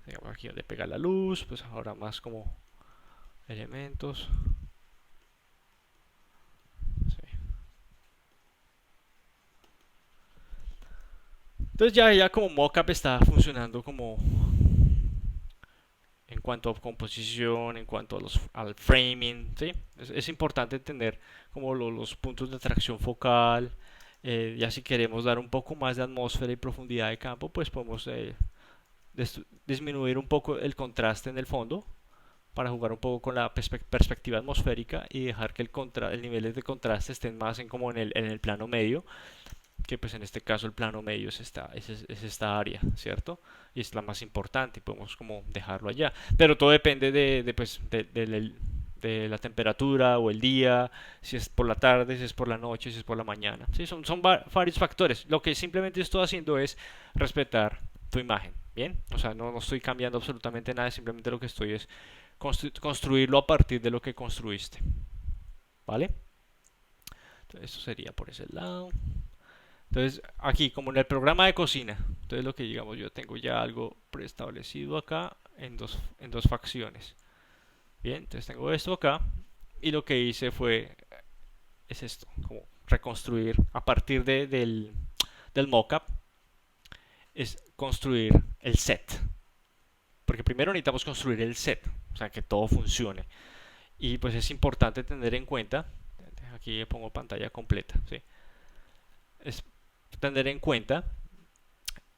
Digamos aquí donde pega la luz, pues ahora más como elementos. Sí. Entonces ya como mockup está funcionando como en cuanto a composición, en cuanto a al framing, ¿sí? Es importante tener como los puntos de atracción focal. Ya si queremos dar un poco más de atmósfera y profundidad de campo, pues podemos disminuir un poco el contraste en el fondo para jugar un poco con la perspectiva atmosférica y dejar que el nivel de contraste estén más como en el plano medio, que pues en este caso el plano medio es esta área, ¿cierto? Y es la más importante y podemos como dejarlo allá. Pero todo depende de la temperatura o el día, si es por la tarde, si es por la noche, si es por la mañana. Sí, son varios factores. Lo que simplemente estoy haciendo es respetar tu imagen. Bien, o sea, no estoy cambiando absolutamente nada, simplemente lo que estoy es construirlo a partir de lo que construiste. ¿Vale? Entonces, esto sería por ese lado. Entonces, aquí, como en el programa de cocina, entonces lo que digamos, yo tengo ya algo preestablecido acá en dos facciones. Bien, entonces tengo esto acá y lo que hice es esto, como reconstruir a partir del mockup, es construir el set. Porque primero necesitamos construir el set, o sea, que todo funcione. Y pues es importante tener en cuenta, aquí pongo pantalla completa, ¿sí? Es tener en cuenta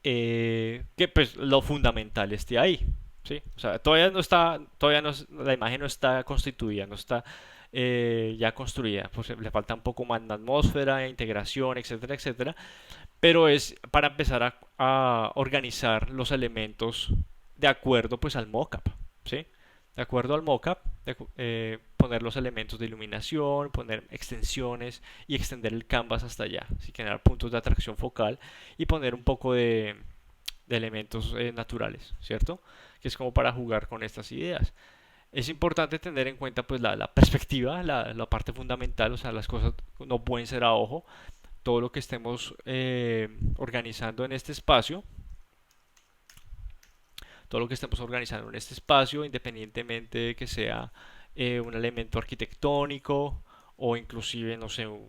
que pues lo fundamental esté ahí, ¿sí? O sea, todavía no, la imagen no está constituida, no está ya construida, pues le falta un poco más de atmósfera, integración, etcétera, etcétera, pero es para empezar a organizar los elementos de acuerdo pues al mockup, ¿sí? De acuerdo al mockup, poner los elementos de iluminación, poner extensiones y extender el canvas hasta allá, así generar puntos de atracción focal y poner un poco de elementos naturales, ¿cierto? Que es como para jugar con estas ideas. Es importante tener en cuenta pues la perspectiva, la parte fundamental, o sea, las cosas no pueden ser a ojo, todo lo que estemos organizando en este espacio, todo lo que estemos organizando en este espacio, independientemente de que sea un elemento arquitectónico o inclusive, no sé, un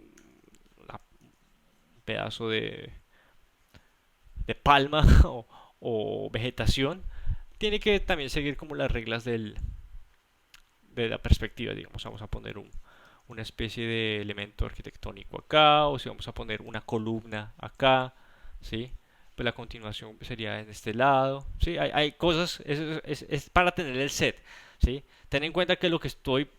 pedazo de palma o vegetación, tiene que también seguir como las reglas de la perspectiva, digamos, vamos a poner una especie de elemento arquitectónico acá, o si vamos a poner una columna acá, ¿sí? Pues la continuación sería en este lado, ¿sí? Hay cosas, es para tener el set, ¿sí? Ten en cuenta que lo que estoy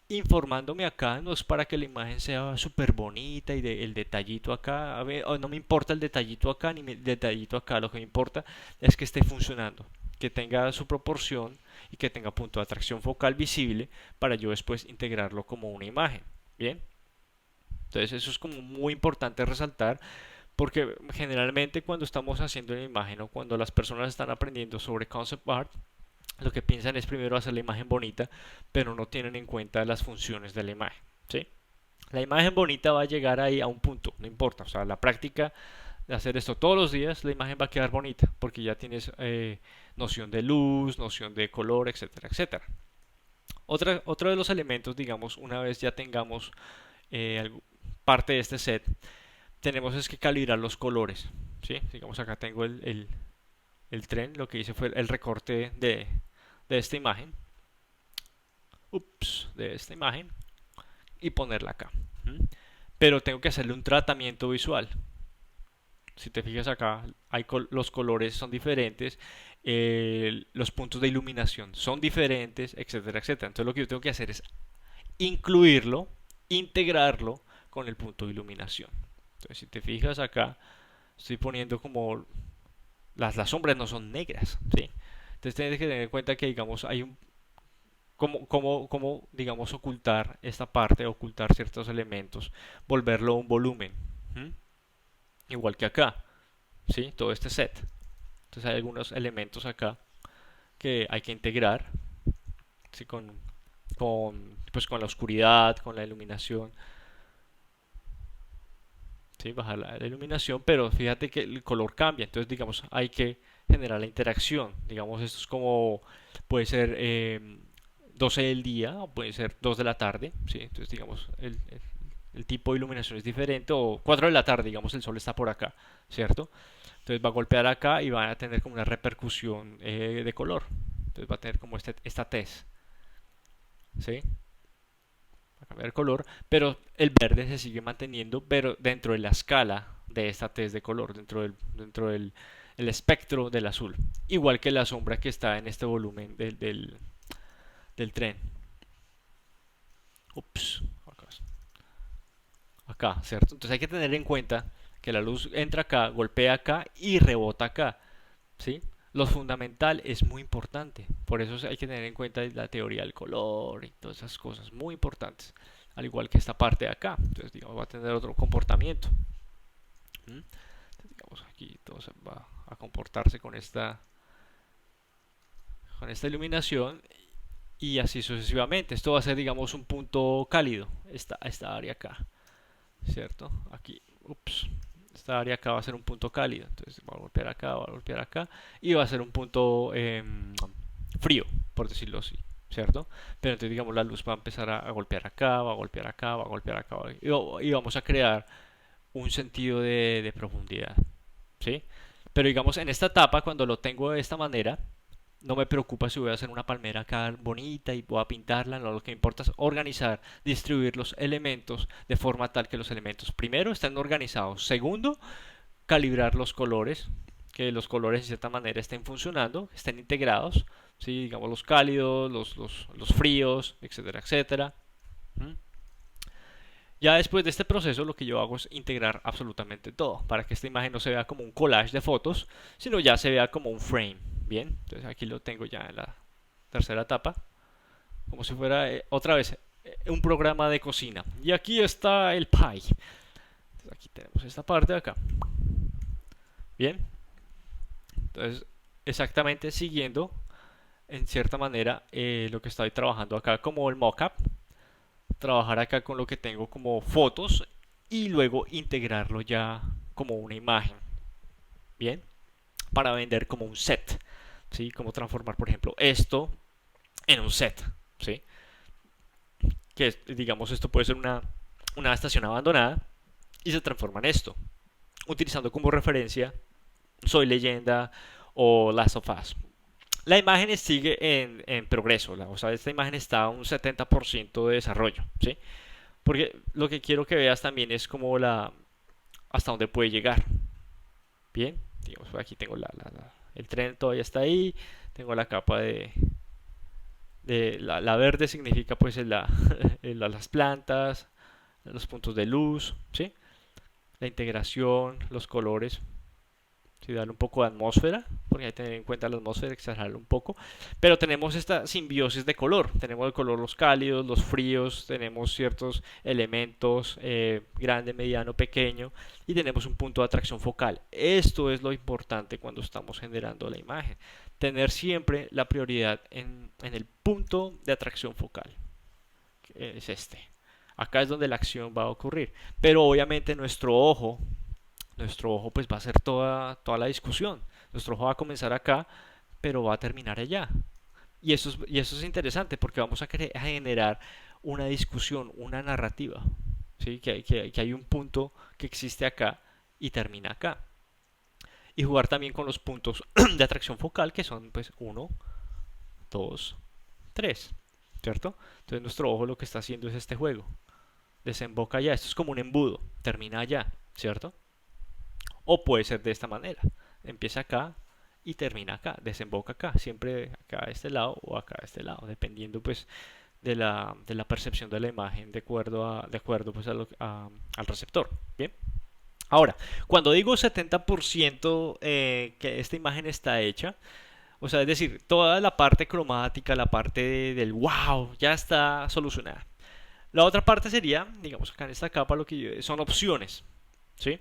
informándome acá no es para que la imagen sea súper bonita y el detallito acá, a ver, no me importa el detallito acá ni el detallito acá, lo que me importa es que esté funcionando, que tenga su proporción y que tenga punto de atracción focal visible para yo después integrarlo como una imagen. Bien, entonces eso es como muy importante resaltar porque generalmente cuando estamos haciendo una imagen o cuando las personas están aprendiendo sobre concept art, lo que piensan es primero hacer la imagen bonita, pero no tienen en cuenta las funciones de la imagen. ¿Sí? La imagen bonita va a llegar ahí a un punto, no importa. O sea, la práctica de hacer esto todos los días, la imagen va a quedar bonita, porque ya tienes noción de luz, noción de color, etcétera, etcétera. Otro de los elementos, digamos, una vez ya tengamos parte de este set, tenemos es que calibrar los colores. ¿Sí? Digamos, acá tengo el tren, lo que hice fue el recorte de esta imagen. De esta imagen y ponerla acá. ¿Mm? Pero tengo que hacerle un tratamiento visual. Si te fijas acá, los colores son diferentes, los puntos de iluminación son diferentes, etcétera, etcétera. Entonces lo que yo tengo que hacer es incluirlo, integrarlo con el punto de iluminación. Entonces si te fijas acá, estoy poniendo como las sombras no son negras, ¿sí? Entonces tienes que tener en cuenta que, digamos, hay un digamos, ocultar esta parte, ocultar ciertos elementos, volverlo un volumen. ¿M? Igual que acá, ¿sí? Todo este set. Entonces hay algunos elementos acá que hay que integrar, ¿sí? Pues con la oscuridad, con la iluminación, ¿sí? Bajar la iluminación, pero fíjate que el color cambia, entonces digamos hay que generar la interacción, digamos esto es como, puede ser 12 del día o puede ser 2 de la tarde, ¿sí? Entonces digamos el tipo de iluminación es diferente, o 4 de la tarde, digamos el sol está por acá, ¿cierto? Entonces va a golpear acá y va a tener como una repercusión de color, entonces va a tener como esta tez, ¿sí? Va a cambiar el color, pero el verde se sigue manteniendo, pero dentro de la escala de esta tez de color, dentro del el espectro del azul, igual que la sombra que está en este volumen del tren. Ups, acá, ¿cierto? Entonces hay que tener en cuenta que la luz entra acá, golpea acá y rebota acá, ¿sí? Lo fundamental es muy importante, por eso hay que tener en cuenta la teoría del color y todas esas cosas muy importantes, al igual que esta parte de acá. Entonces, digamos, va a tener otro comportamiento. Entonces, digamos, aquí todo se va a comportarse con esta iluminación y así sucesivamente. Esto va a ser, digamos, un punto cálido, esta área acá, ¿cierto? Aquí, ups, esta área acá va a ser un punto cálido, entonces va a golpear acá, va a golpear acá y va a ser un punto frío, por decirlo así, ¿cierto? Pero entonces digamos la luz va a empezar a golpear acá, va a golpear acá, va a golpear acá y vamos a crear un sentido de profundidad, ¿sí? Pero digamos en esta etapa cuando lo tengo de esta manera no me preocupa si voy a hacer una palmera acá bonita y voy a pintarla, no, lo que importa es organizar, distribuir los elementos de forma tal que los elementos, primero, estén organizados, segundo, calibrar los colores, que los colores de cierta manera estén funcionando, estén integrados, ¿sí? Digamos los cálidos, los fríos, etcétera, etcétera. ¿Mm? Ya después de este proceso lo que yo hago es integrar absolutamente todo para que esta imagen no se vea como un collage de fotos, sino ya se vea como un frame. Bien, entonces aquí lo tengo ya en la tercera etapa, como si fuera otra vez un programa de cocina. Y aquí está el pie. Entonces aquí tenemos esta parte de acá. Bien, entonces exactamente siguiendo en cierta manera lo que estoy trabajando acá como el mockup, trabajar acá con lo que tengo como fotos y luego integrarlo ya como una imagen. Bien, para vender como un set, ¿sí? Como transformar, por ejemplo, esto en un set, ¿sí? Que digamos esto puede ser una estación abandonada y se transforma en esto, utilizando como referencia Soy Leyenda o Last of Us. La imagen sigue en progreso, o sea, esta imagen está a un 70% de desarrollo, ¿sí? Porque lo que quiero que veas también es como hasta dónde puede llegar. Bien, digamos, aquí tengo el tren todavía está ahí, tengo la capa la verde significa pues las plantas, los puntos de luz, ¿sí? La integración, los colores, ¿sí? Darle un poco de atmósfera, porque hay que tener en cuenta la atmósfera, exagerarlo un poco, pero tenemos esta simbiosis de color, tenemos el color los cálidos, los fríos, tenemos ciertos elementos, grande, mediano, pequeño, y tenemos un punto de atracción focal. Esto es lo importante cuando estamos generando la imagen, tener siempre la prioridad en el punto de atracción focal, que es este. Acá es donde la acción va a ocurrir, pero obviamente nuestro ojo pues va a ser toda la discusión. Nuestro ojo va a comenzar acá, pero va a terminar allá. Y eso es interesante porque vamos a generar una discusión, una narrativa. ¿Sí? Que hay un punto que existe acá y termina acá. Y jugar también con los puntos de atracción focal que son pues 1, 2, 3. ¿Cierto? Entonces nuestro ojo lo que está haciendo es este juego. Desemboca allá. Esto es como un embudo. Termina allá. ¿Cierto? O puede ser de esta manera. Empieza acá y termina acá, desemboca acá, siempre acá a este lado o acá a este lado, dependiendo pues de la percepción de la imagen de acuerdo pues al receptor. Bien. Ahora, cuando digo 70% que esta imagen está hecha, o sea, es decir, toda la parte cromática, la parte del wow, ya está solucionada. La otra parte sería, digamos acá en esta capa, son opciones, ¿sí?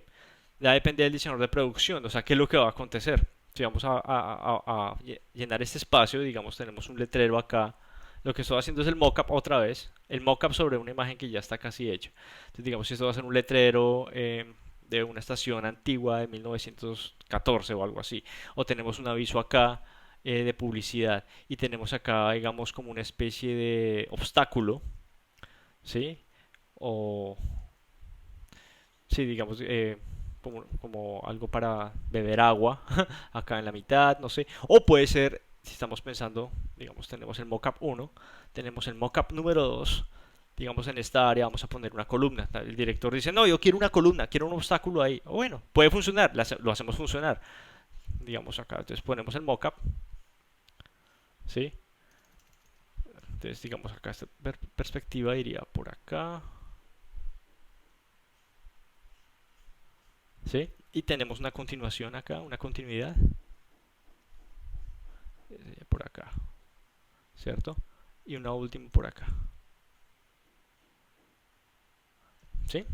Ya depende del diseñador de producción, o sea, qué es lo que va a acontecer. Si vamos a llenar este espacio, digamos, tenemos un letrero acá. Lo que estoy haciendo es el mockup otra vez, el mockup sobre una imagen que ya está casi hecha. Entonces, digamos, si esto va a ser un letrero de una estación antigua de 1914 o algo así, o tenemos un aviso acá de publicidad y tenemos acá, digamos, como una especie de obstáculo, ¿sí? O, sí, digamos, como algo para beber agua acá en la mitad, no sé. O puede ser, si estamos pensando, digamos, tenemos el mockup 1, tenemos el mockup número 2, digamos, en esta área vamos a poner una columna. El director dice, no, yo quiero una columna, quiero un obstáculo ahí. Bueno, puede funcionar, lo hacemos funcionar. Digamos acá, entonces ponemos el mockup, ¿sí? Entonces, digamos acá, esta perspectiva iría por acá, ¿sí? Y tenemos una continuación acá, una continuidad por acá, ¿cierto? Y una última por acá, ¿sí?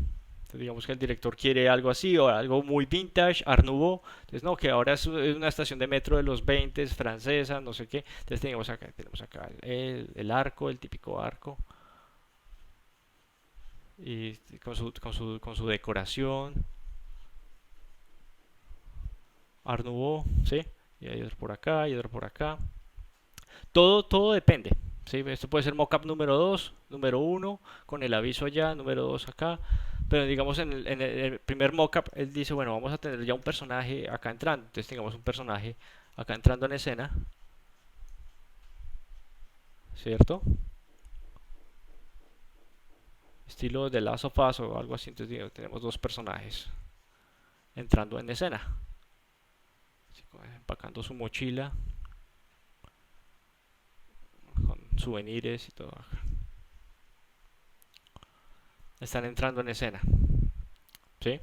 Entonces, digamos que el director quiere algo así o algo muy vintage, Art Nouveau. Entonces, no, que ahora es una estación de metro de los 20 francesa, no sé qué. Entonces, tenemos acá el arco, el típico arco. Y con su decoración, Art Nouveau, ¿sí? Y hay otro por acá y otro por acá. Todo depende. ¿Sí? Esto puede ser mockup número 2, número 1, con el aviso allá, número 2 acá. Pero digamos en el primer mockup, él dice, bueno, vamos a tener ya un personaje acá entrando. Entonces tengamos un personaje acá entrando en escena, ¿cierto? Estilo de Last of Us o algo así. Entonces digamos, tenemos dos personajes entrando en escena. Así, empacando su mochila con souvenirs y todo. Están entrando en escena, ¿sí?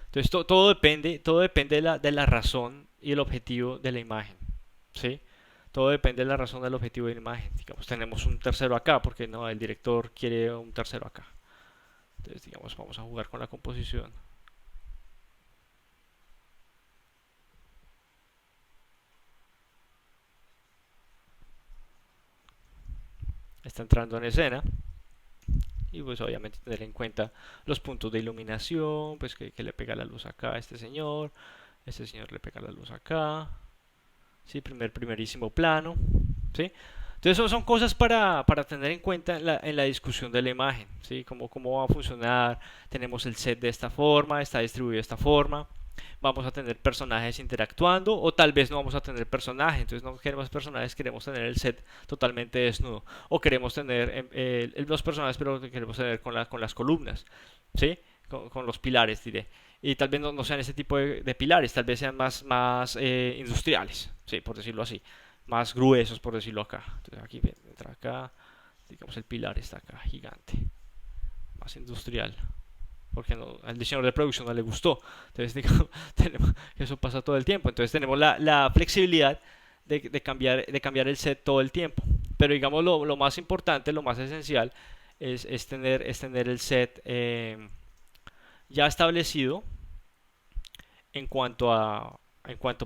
Entonces todo depende de la razón y el objetivo de la imagen, ¿sí? Todo depende de la razón del objetivo de la imagen. Digamos, tenemos un tercero acá, porque no, el director quiere un tercero acá. Entonces, digamos, vamos a jugar con la composición. Está entrando en escena. Y pues obviamente tener en cuenta los puntos de iluminación, pues que le pega la luz acá a este señor le pega la luz acá, ¿sí? Primerísimo plano, ¿sí? Entonces, eso son cosas para tener en cuenta en la discusión de la imagen, ¿sí? Cómo va a funcionar. Tenemos el set de esta forma, está distribuido de esta forma. Vamos a tener personajes interactuando o tal vez no vamos a tener personajes. Entonces, no queremos personajes, queremos tener el set totalmente desnudo. O queremos tener los personajes, pero queremos tener con las columnas, ¿sí? Con los pilares, diré. Y tal vez no sean ese tipo de pilares, tal vez sean más industriales, ¿sí? Por decirlo así, más gruesos, por decirlo acá. Entonces aquí entra acá, digamos el pilar está acá, gigante, más industrial, porque al diseñador de producción no le gustó. Entonces, digamos, eso pasa todo el tiempo. Entonces tenemos la flexibilidad de cambiar el set todo el tiempo. Pero digamos lo más importante, lo más esencial es tener el set ya establecido en cuanto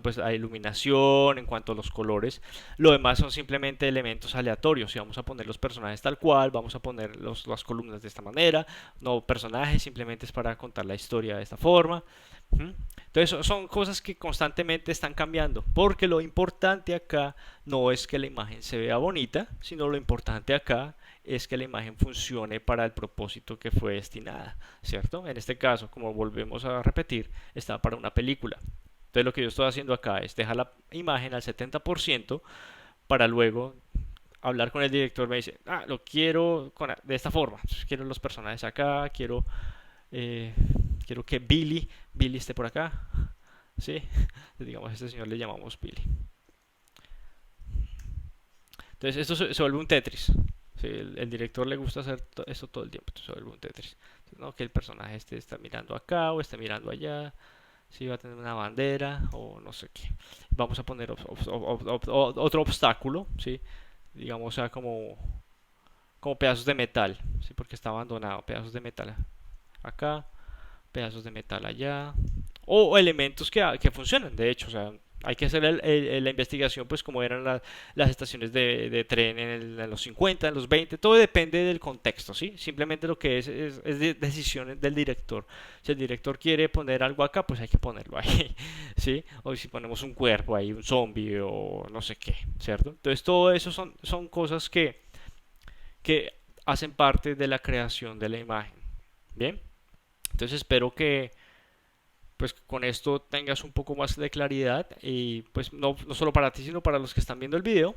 pues a iluminación, en cuanto a los colores. Lo demás son simplemente elementos aleatorios. Si vamos a poner los personajes tal cual, vamos a poner las columnas de esta manera, no personajes, simplemente es para contar la historia de esta forma. Entonces son cosas que constantemente están cambiando, porque lo importante acá no es que la imagen se vea bonita, sino lo importante acá es que la imagen funcione para el propósito que fue destinada, ¿cierto? En este caso, como volvemos a repetir, está para una película. Entonces lo que yo estoy haciendo acá es dejar la imagen al 70% para luego hablar con el director. Me dice, lo quiero de esta forma. Quiero los personajes acá, quiero quiero que Billy esté por acá, ¿sí? Digamos, a este señor le llamamos Billy. Entonces esto se vuelve un Tetris. Sí, el director le gusta hacer esto todo el tiempo, entonces se vuelve un Tetris. Entonces, ¿no? Que el personaje este está mirando acá o está mirando allá, si va a tener una bandera o no sé qué. Vamos a poner otro obstáculo, ¿sí? Digamos, o sea, como pedazos de metal, ¿sí? Porque está abandonado, pedazos de metal acá, pedazos de metal allá, o elementos que funcionan, de hecho, o sea, hay que hacer la investigación, pues como eran las estaciones de tren en los 50, en los 20, todo depende del contexto, ¿sí? Simplemente lo que es decisiones del director. Si el director quiere poner algo acá, pues hay que ponerlo ahí, ¿sí? O si ponemos un cuerpo ahí, un zombie o no sé qué, ¿cierto? Entonces todo eso son cosas que hacen parte de la creación de la imagen, ¿bien? Entonces espero que pues con esto tengas un poco más de claridad y pues no solo para ti sino para los que están viendo el video,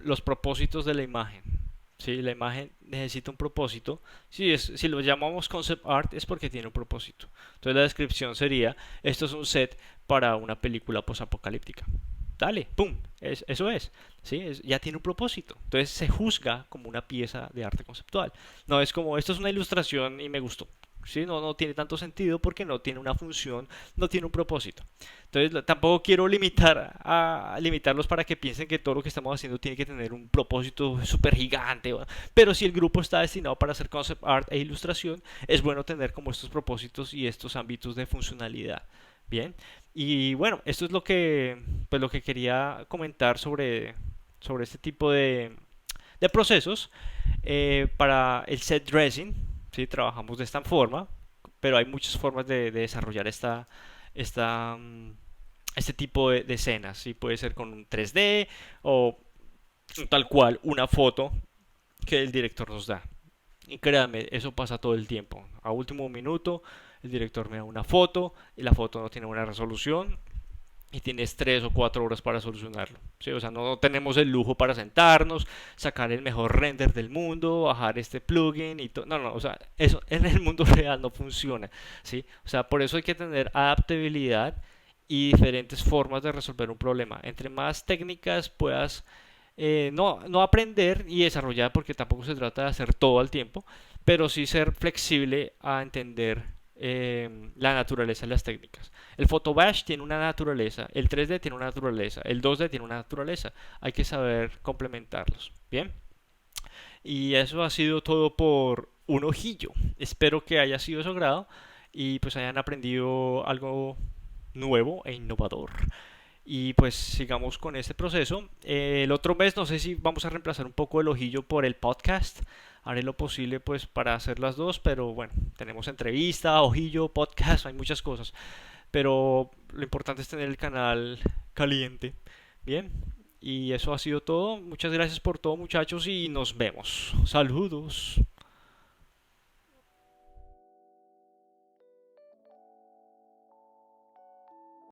los propósitos de la imagen. ¿Sí? La imagen necesita un propósito. Si lo llamamos concept art es porque tiene un propósito. Entonces la descripción sería, esto es un set para una película posapocalíptica. Dale, pum, eso es, ¿sí? Ya tiene un propósito. Entonces se juzga como una pieza de arte conceptual. No es como, esto es una ilustración y me gustó. ¿Sí? No tiene tanto sentido porque no tiene una función, no tiene un propósito. Entonces tampoco quiero limitarlos para que piensen que todo lo que estamos haciendo tiene que tener un propósito súper gigante. Pero si el grupo está destinado para hacer concept art e ilustración, es bueno tener como estos propósitos y estos ámbitos de funcionalidad. Bien, y bueno, esto es lo que quería comentar sobre este tipo de procesos para el set dressing. ¿Sí? Trabajamos de esta forma, pero hay muchas formas de desarrollar esta, mm, este tipo de escenas. ¿Sí? Puede ser con un 3D o tal cual una foto que el director nos da. Y créanme, eso pasa todo el tiempo. A último minuto, el director me da una foto y la foto no tiene buena resolución y tienes 3 o 4 horas para solucionarlo. ¿Sí? O sea, no tenemos el lujo para sentarnos, sacar el mejor render del mundo, bajar este plugin y todo. No, o sea, eso en el mundo real no funciona. ¿Sí? O sea, por eso hay que tener adaptabilidad y diferentes formas de resolver un problema. Entre más técnicas puedas no aprender y desarrollar, porque tampoco se trata de hacer todo al tiempo, pero sí ser flexible a entender la naturaleza de las técnicas. El photobash tiene una naturaleza, el 3D tiene una naturaleza, el 2D tiene una naturaleza. Hay que saber complementarlos. Bien. Y eso ha sido todo por un ojillo. Espero que haya sido de su agrado y pues hayan aprendido algo nuevo e innovador. Y pues sigamos con este proceso. El otro mes no sé si vamos a reemplazar un poco el ojillo por el podcast. Haré lo posible pues para hacer las dos, pero bueno, tenemos entrevista, ojillo, podcast, hay muchas cosas. Pero lo importante es tener el canal caliente. Bien, y eso ha sido todo. Muchas gracias por todo muchachos y nos vemos. Saludos.